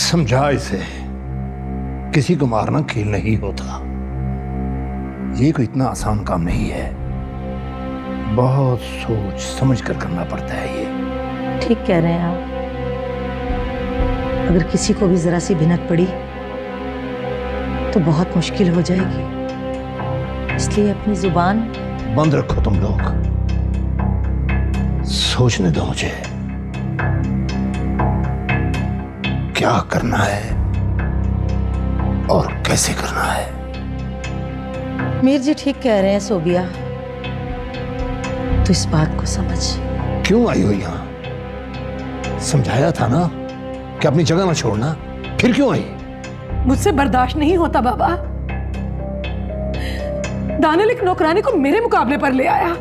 समझा इसे, किसी को मारना खेल नहीं होता। ये कोई इतना आसान काम नहीं है, बहुत सोच समझ कर करना पड़ता है ये। ठीक कह रहे हैं आप। अगर किसी को भी जरा सी भिनक पड़ी तो बहुत मुश्किल हो जाएगी, इसलिए अपनी जुबान बंद रखो तुम लोग। सोचने दो मुझे क्या करना है और कैसे करना है। मीर जी ठीक कह रहे हैं सोबिया, तो इस बात को समझ। क्यों आई हो यहां? समझाया था ना कि अपनी जगह ना छोड़ना, फिर क्यों आई? मुझसे बर्दाश्त नहीं होता बाबा। दानियल एक नौकरानी को मेरे मुकाबले पर ले आया,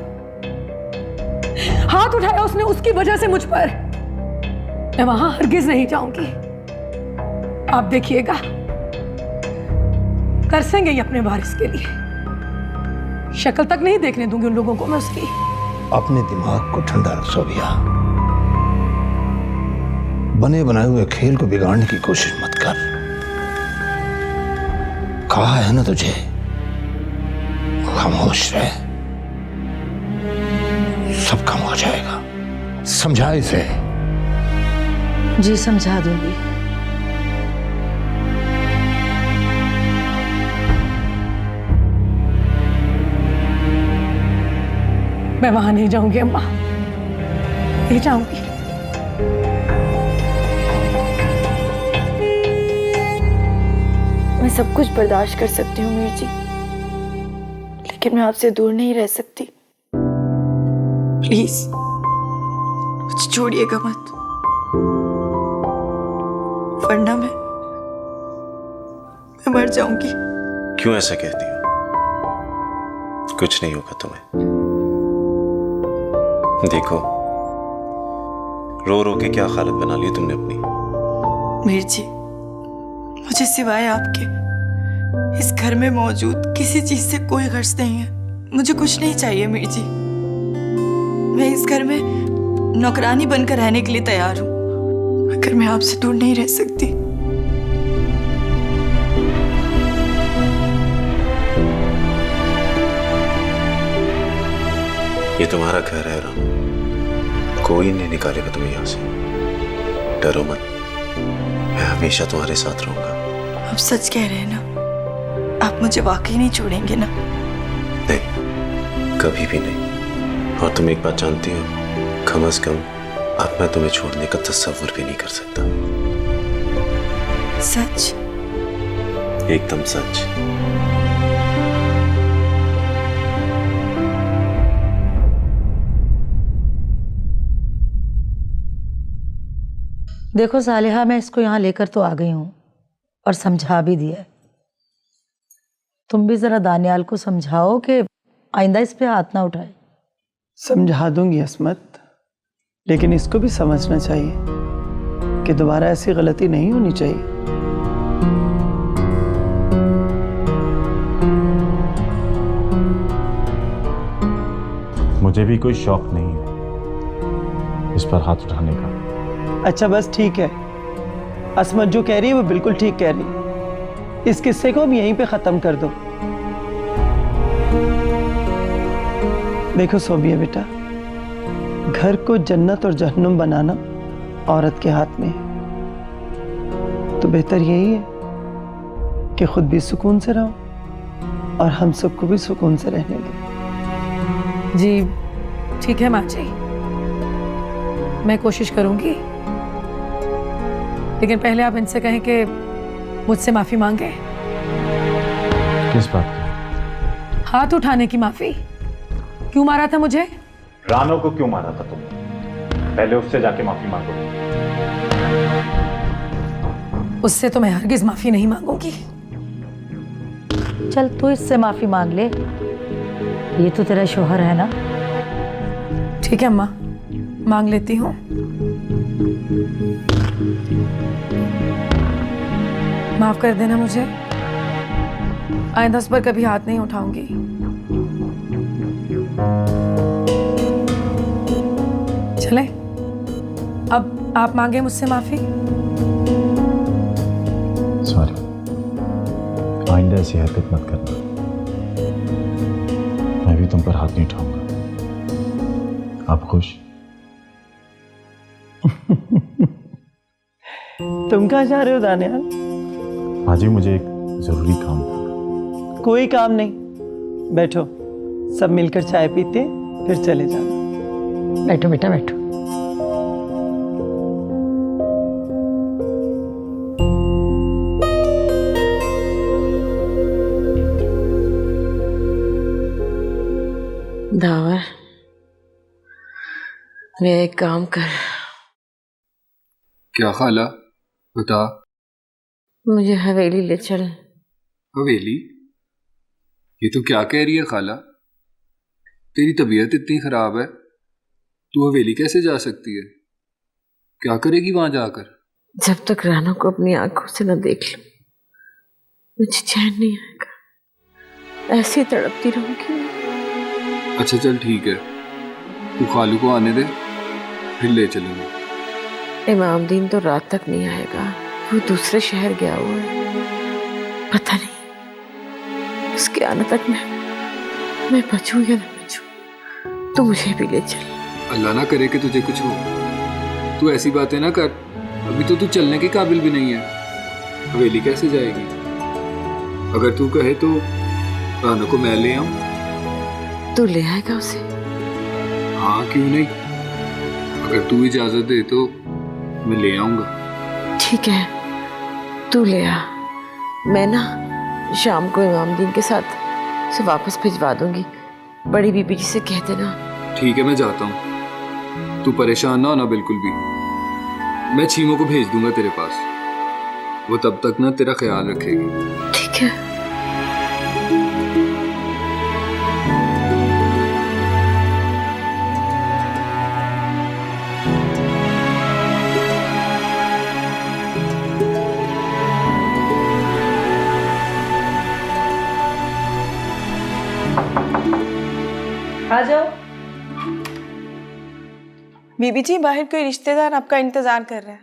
हाथ उठाया उसने उसकी वजह से मुझ पर। मैं वहां हरगिज नहीं जाऊंगी। आप देखिएगा, तरसेंगे ही अपने वारिस के लिए। शक्ल तक नहीं देखने दूंगी उन लोगों को मैं उसकी। अपने दिमाग को ठंडा रख सोबिया, बने बनाए हुए खेल को बिगाड़ने की कोशिश मत कर। कहा है ना तुझे, खामोश रहे, सब कम हो जाएगा। समझा इसे। जी समझा दूंगी। मैं वहां नहीं जाऊंगी अम्मा, नहीं जाऊंगी। मैं सब कुछ बर्दाश्त कर सकती हूँ मीर जी, लेकिन मैं आपसे दूर नहीं रह सकती। प्लीज मुझे छोड़िएगा मत, वरना मैं मर जाऊंगी। क्यों ऐसा कहती हो? कुछ नहीं होगा तुम्हें। देखो, रो रो के क्या हालत बना ली तुमने अपनी। मीर जी, मुझे सिवाय आपके इस घर में मौजूद किसी चीज से कोई गर्ज नहीं है। मुझे कुछ नहीं चाहिए मीर जी। मैं इस घर में नौकरानी बनकर रहने के लिए तैयार हूं, मगर मैं आपसे दूर नहीं रह सकती। ये तुम्हारा घर है राम, कोई नहीं निकालेगा तुम्हें यहाँ से। डरो मत, मैं हमेशा तुम्हारे साथ रहूंगा। आप सच कह रहे हैं ना? आप मुझे वाकई नहीं छोड़ेंगे ना? नहीं, कभी भी नहीं। और तुम एक बात जानती हो, कम से कम अब मैं तुम्हें छोड़ने का तस्वीर भी नहीं कर सकता। सच? एकदम सच। देखो सालिहा, मैं इसको यहाँ लेकर तो आ गई हूँ और समझा भी दिया है। तुम भी जरा दानियाल को समझाओ कि आइंदा इस पे हाथ ना उठाए। समझा दूंगी अस्मत, लेकिन इसको भी समझना चाहिए कि दोबारा ऐसी गलती नहीं होनी चाहिए। मुझे भी कोई शौक नहीं है इस पर हाथ उठाने का। अच्छा बस ठीक है, अस्मत जो कह रही है वो बिल्कुल ठीक कह रही है। इस किस्से को हम यहीं पे खत्म कर दो। देखो सोबिया बेटा, घर को जन्नत और जहन्नुम बनाना औरत के हाथ में है, तो बेहतर यही है कि खुद भी सुकून से रहो और हम सबको भी सुकून से रहने दो। जी ठीक है माँ जी, मैं कोशिश करूंगी, लेकिन पहले आप इनसे कहें कि मुझसे माफी मांगे। किस बात की? हाथ उठाने की माफी। क्यों मारा था मुझे? रानो को क्यों मारा था तुमने? पहले उससे जाके माफी मांगो। उससे तो मैं हरगिज माफी नहीं मांगूंगी। चल तू इससे माफी मांग ले, ये तो तेरा शोहर है ना। ठीक है अम्मा, मांग लेती हूँ। माफ कर देना मुझे, आइंदा उस पर कभी हाथ नहीं उठाऊंगी। चले, अब आप मांगे मुझसे माफी। सॉरी, आइंदा ऐसी हरकत मत करना। मैं भी तुम पर हाथ नहीं उठाऊंगा। आप खुश? तुम कहाँ जा रहे हो दानियाल? हाजी, मुझे एक जरूरी काम था। कोई काम नहीं, बैठो, सब मिलकर चाय पीते फिर चले जाना। बैठो बेटा बैठो। दावर, मेरा एक काम कर। क्या खाला? बता। मुझे हवेली ले चल। हवेली? ये तो क्या कह रही है खाला? तेरी तबीयत इतनी खराब है, तू हवेली कैसे जा सकती है? क्या करेगी वहां जाकर? जब तक रानू को अपनी आंखों से न देख लूं, मुझे चैन नहीं आएगा। ऐसे ही तड़पती रहूंगी। अच्छा चल ठीक है, तू खालू को आने दे, फिर ले चलेंगे। इमामदीन तो रात तक नहीं आएगा, वो दूसरे शहर गया हुआ है। पता नहीं उसके आने तक मैं बचूं या न बचूं। तू मुझे भी ले चल। अल्लाह ना करे कि तुझे कुछ हो। तू ऐसी बातें ना कर, अभी तो तू चलने के काबिल भी नहीं है। हवेली कैसे जाएगी? अगर तू कहे तो रानू को मैं ले आऊं। तू ले आएगा उसे? हाँ क्यों नहीं, अगर तू इजाजत दे तो मैं ले आऊंगा। ठीक है, तू ले आ। मैं ना शाम को इमामदीन के साथ उसे वापस भिजवा दूंगी। बड़ी बीबी जी से कह देना। ठीक है, मैं जाता हूँ, तू परेशान ना होना बिल्कुल भी। मैं छीमो को भेज दूंगा तेरे पास, वो तब तक ना तेरा ख्याल रखेगी। ठीक है। आ जाओ। बीबी जी, बाहर कोई रिश्तेदार आपका इंतजार कर रहा है।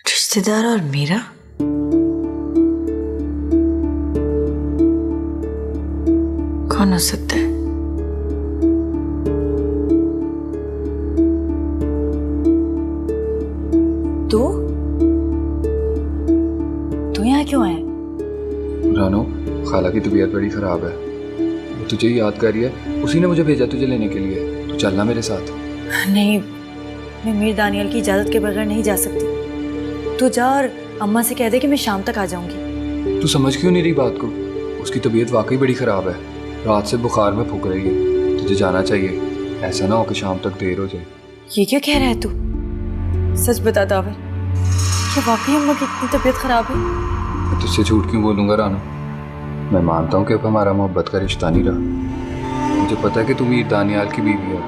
रिश्तेदार और मेरा? कौन हो सकता है? तू यहाँ क्यों आया? रानो, खाला की तबीयत बड़ी खराब है, वो तुझे याद कर रही है, उसी ने मुझे भेजा तुझे लेने के लिए। तू चलना मेरे साथ। नहीं, मैं मीर दानियल की इजाज़त के बगैर नहीं जा सकती। तू जा और अम्मा से कह दे कि मैं शाम तक आ जाऊंगी। तू समझ क्यों नहीं रही बात को? उसकी तबीयत वाकई बड़ी खराब है, रात से बुखार में फूक रही है। तुझे जाना चाहिए, ऐसा ना हो कि शाम तक देर हो जाए। ये क्या कह रहा है तू? सच बता दावर, क्या वाकई अम्मा की इतनी तबीयत खराब है? मैं तुझसे झूठ क्यों बोलूंगा रानो? मैं मानता हूँ कि अब हमारा मोहब्बत का रिश्ता नहीं रहा। मुझे पता है कि तुम मीर दानियाल की बीवी हो।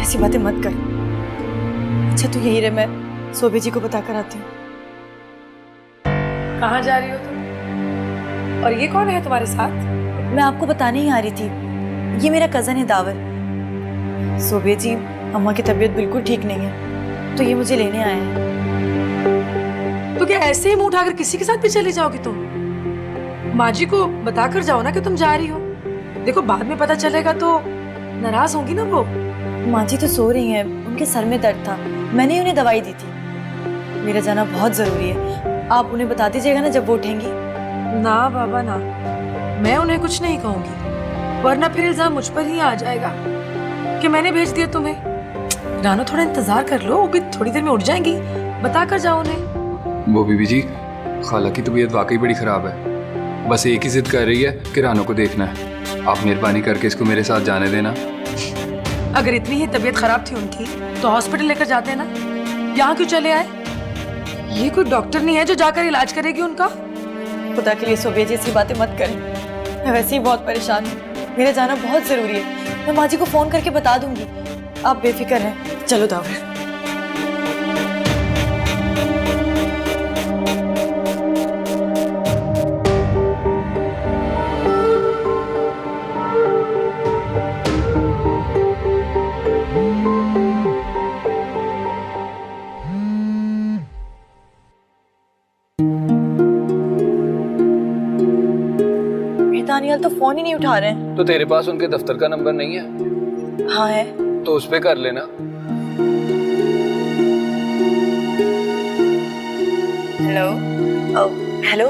ऐसी बातें मत कर। अच्छा तू यही रहे, मैं सोबे जी को बता कर आती हूँ। कहाँ जा रही हो तुम? और ये कौन है तुम्हारे साथ? मैं आपको बताने ही आ रही थी, ये मेरा कज़न है दावर। सोबे जी, अम्मा की तबीयत बिल्कुल ठीक नहीं है, तो ये मुझे लेने आए हैं। तो क्या ऐसे ही मुंह उठाकर किसी के साथ भी चली जाओगी तुम? माँ जी को बता कर जाओ ना कि तुम जा रही हो। देखो बाद में पता चलेगा तो नाराज होंगी ना वो। माँ जी तो सो रही हैं, उनके सर में दर्द था, मैंने उन्हें दवाई दी थी। मेरा जाना बहुत जरूरी है, आप उन्हें बता दीजिएगा ना जब वो उठेंगी। ना बाबा ना, मैं उन्हें कुछ नहीं कहूंगी, वरना फिर इल्जाम मुझ पर ही आ जाएगा कि मैंने भेज दिया तुम्हें। रानो थोड़ा इंतजार कर लो, वो भी थोड़ी देर में उठ जाएंगी, बता कर जाओ उन्हें। वो बीबी जी, खाला की तबीयत वाकई बड़ी खराब है, बस एक ही जिद कर रही है कि रानो को देखना है। आप मेहरबानी करके इसको मेरे साथ जाने देना। अगर इतनी ही तबीयत खराब थी उनकी तो हॉस्पिटल लेकर जाते ना, यहाँ क्यों चले आए? ये कोई डॉक्टर नहीं है जो जाकर इलाज करेगी उनका। खुदा के लिए सोबिया जी ऐसी बातें मत करें, मैं वैसे ही बहुत परेशान हूँ, मेरा जाना बहुत जरूरी है। मैं माँ जी को फोन करके बता दूंगी, आप बेफिक्र हैं। चलो दावर। दानियाल तो फोन ही नहीं उठा रहे हैं। तो तेरे पास उनके दफ्तर का नंबर नहीं है? हाँ है। तो उस पे कर लेना। हेलो। हेलो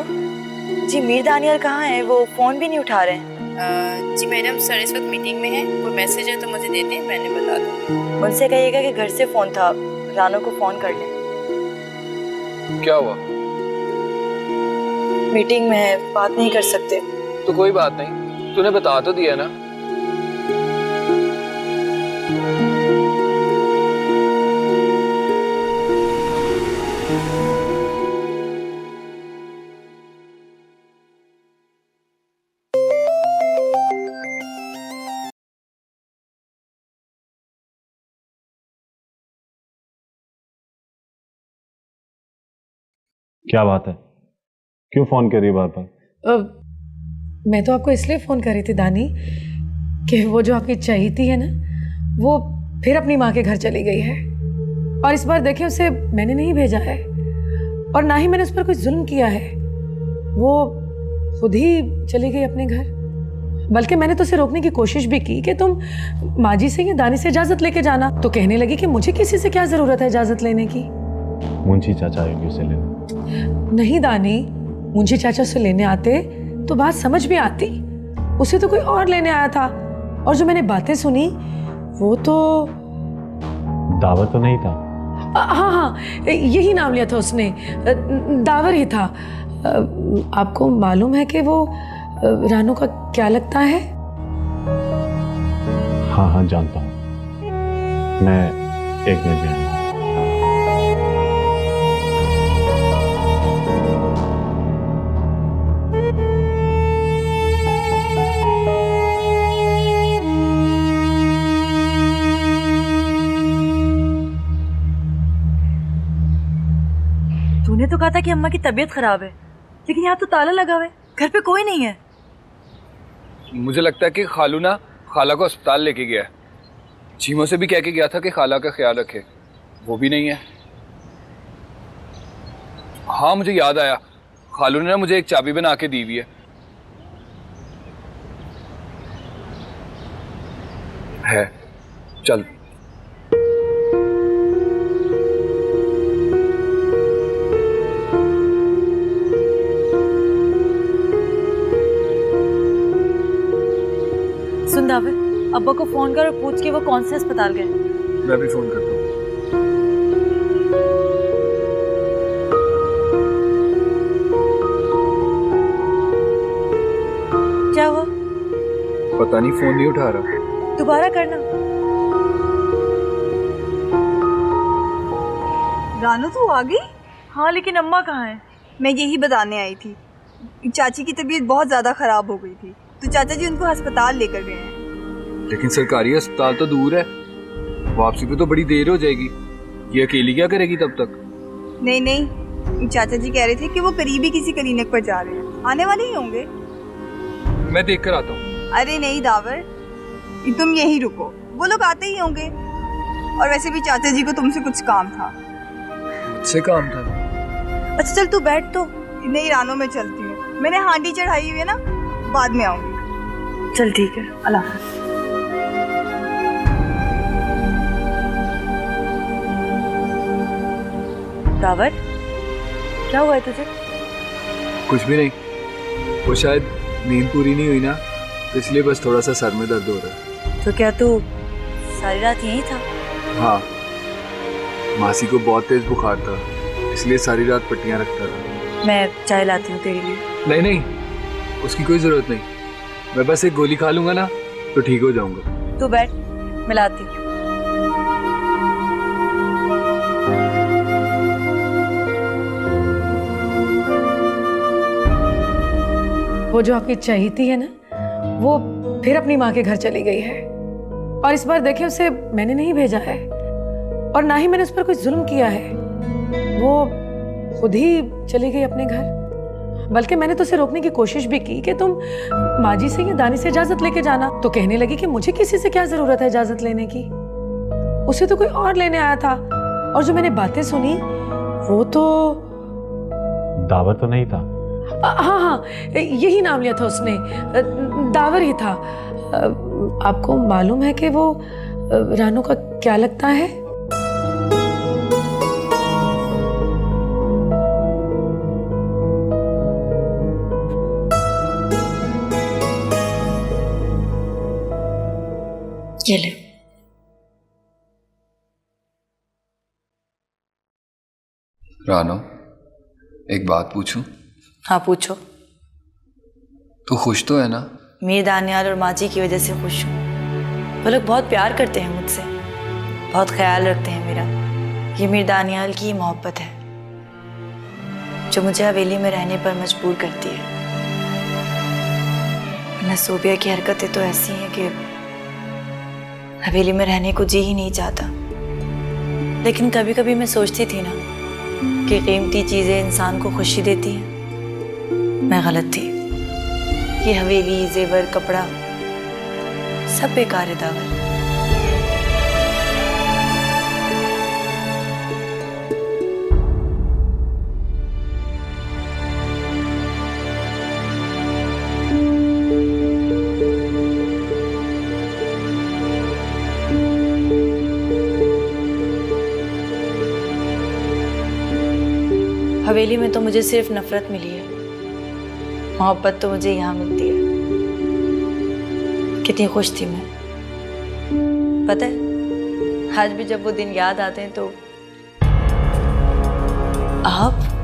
जी, मीर दानियाल कहाँ है? वो फोन भी नहीं उठा रहे हैं। जी मैडम, सर इस वक्त मीटिंग में है। कोई मैसेज है तो मुझे दे दें, मैंने बता दूँ। उनसे कहिएगा कि घर से फोन था, रानो को फोन कर ले। क्या हुआ? मीटिंग में है, बात नहीं कर सकते। तो कोई बात नहीं, तूने बता तो दिया ना। क्या बात है? क्यों फोन कर रही है बार बार? मैं तो आपको इसलिए फ़ोन कर रही थी दानी कि वो जो आपकी चहेती है ना, वो फिर अपनी माँ के घर चली गई है। और इस बार देखिए, उसे मैंने नहीं भेजा है और ना ही मैंने उस पर कोई जुल्म किया है। वो खुद ही चली गई अपने घर। बल्कि मैंने तो उसे रोकने की कोशिश भी की कि तुम माँ जी से या दानी से इजाज़त लेके जाना। तो कहने लगी कि मुझे किसी से क्या ज़रूरत है इजाज़त लेने की। मुंशी चाचा आएंगे उसे लेने। नहीं दानी, मुंशी चाचा से लेने आते तो बात समझ में आती। उसे तो कोई और लेने आया था। और जो मैंने बातें सुनी वो तो दावा तो नहीं था? हाँ हाँ, यही नाम लिया था उसने, दावर ही था। आपको मालूम है कि वो रानू का क्या लगता है? हाँ हाँ जानता हूँ, मैं एक मिनट में आऊंगा। तूने तो कहा था कि अम्मा की तबीयत खराब है, लेकिन यहाँ तो ताला लगा हुआ है, घर पे कोई नहीं है। मुझे लगता है कि खालू ना खाला को अस्पताल लेके गया है। चीमो से भी कह के गया था कि खाला का ख्याल रखे, वो भी नहीं है। हाँ मुझे याद आया, खालू ने ना मुझे एक चाबी बना के दी हुई है। चल सुन दावर, अब्बा को फोन कर और पूछ के वो कौन से अस्पताल गए। मैं भी फोन करता हूँ। क्या हुआ? पता नहीं, फोन नहीं उठा रहा। दोबारा करना। रानू तू आ गई? हाँ, लेकिन अम्मा कहाँ है? मैं यही बताने आई थी, चाची की तबीयत बहुत ज़्यादा ख़राब हो गई थी, तो चाचा जी उनको अस्पताल लेकर गए हैं। लेकिन सरकारी अस्पताल तो दूर है, वापसी पे तो बड़ी देर हो जाएगी। ये अकेली क्या करेगी तब तक? नहीं नहीं, चाचा जी कह रहे थे कि वो करीबी किसी क्लिनिक पर जा रहे हैं, आने वाले ही होंगे। मैं देख कर आता हूँ। अरे नहीं दावर, तुम यहीं रुको, वो लोग आते ही होंगे। और वैसे भी चाचा जी को तुमसे कुछ काम था। मुझसे काम था? अच्छा चल तू बैठ तो। नहीं रानो, मैं चलती हूँ, मैंने हांडी चढ़ाई हुई है ना, बाद में आऊंगी। चल ठीक है, अल्लाह हाफ़िज़। दावर, क्या हुआ है तुझे? कुछ भी नहीं, वो शायद नींद पूरी नहीं हुई ना, तो इसलिए बस थोड़ा सा सर में दर्द हो रहा है। तो क्या तू सारी रात यहीं था? हाँ, मासी को बहुत तेज बुखार था, इसलिए सारी रात पट्टियां रखता था। मैं चाय लाती हूँ तेरे लिए। नहीं नहीं, उसकी कोई जरूरत नहीं, मैं बस एक गोली खा लूंगा ना तो ठीक हो जाऊंगा। तू बैठ, मैं लाती हूँ। वो जो आपकी चहेती है ना, वो फिर अपनी माँ के घर चली गई है। और इस बार देखिए, उसे मैंने नहीं भेजा है और ना ही मैंने उस पर कोई जुल्म किया है। वो खुद ही चली गई अपने घर। बल्कि मैंने तो उसे रोकने की कोशिश भी की कि तुम माँ जी से या दानी से इजाजत लेके जाना। तो कहने लगी कि मुझे किसी से क्या जरूरत है इजाजत लेने की। उसे तो कोई और लेने आया था। और जो मैंने बातें सुनी वो तो दावर तो नहीं था? हाँ हाँ, यही नाम लिया था उसने, दावर ही था। आपको मालूम है कि वो रानू का क्या लगता है? ये ले। रानो, एक बात पूछूं? हाँ पूछो। तू खुश तो है ना? मीर दानियाल और माँ जी की वजह से खुश हूँ। वो लोग बहुत प्यार करते हैं मुझसे, बहुत ख्याल रखते हैं मेरा। ये मीर दानियाल की मोहब्बत है जो मुझे हवेली में रहने पर मजबूर करती है। वरना सोबिया की हरकतें तो ऐसी हैं कि हवेली में रहने को जी ही नहीं चाहता। लेकिन कभी कभी मैं सोचती थी ना कि कीमती चीज़ें इंसान को खुशी देती हैं। मैं गलत थी। ये हवेली, जेवर, कपड़ा सब बेकार है दावर। हवेली में तो मुझे सिर्फ नफरत मिली है, मोहब्बत तो मुझे यहाँ मिलती है। कितनी खुश थी मैं। पता है आज भी जब वो दिन याद आते हैं तो आप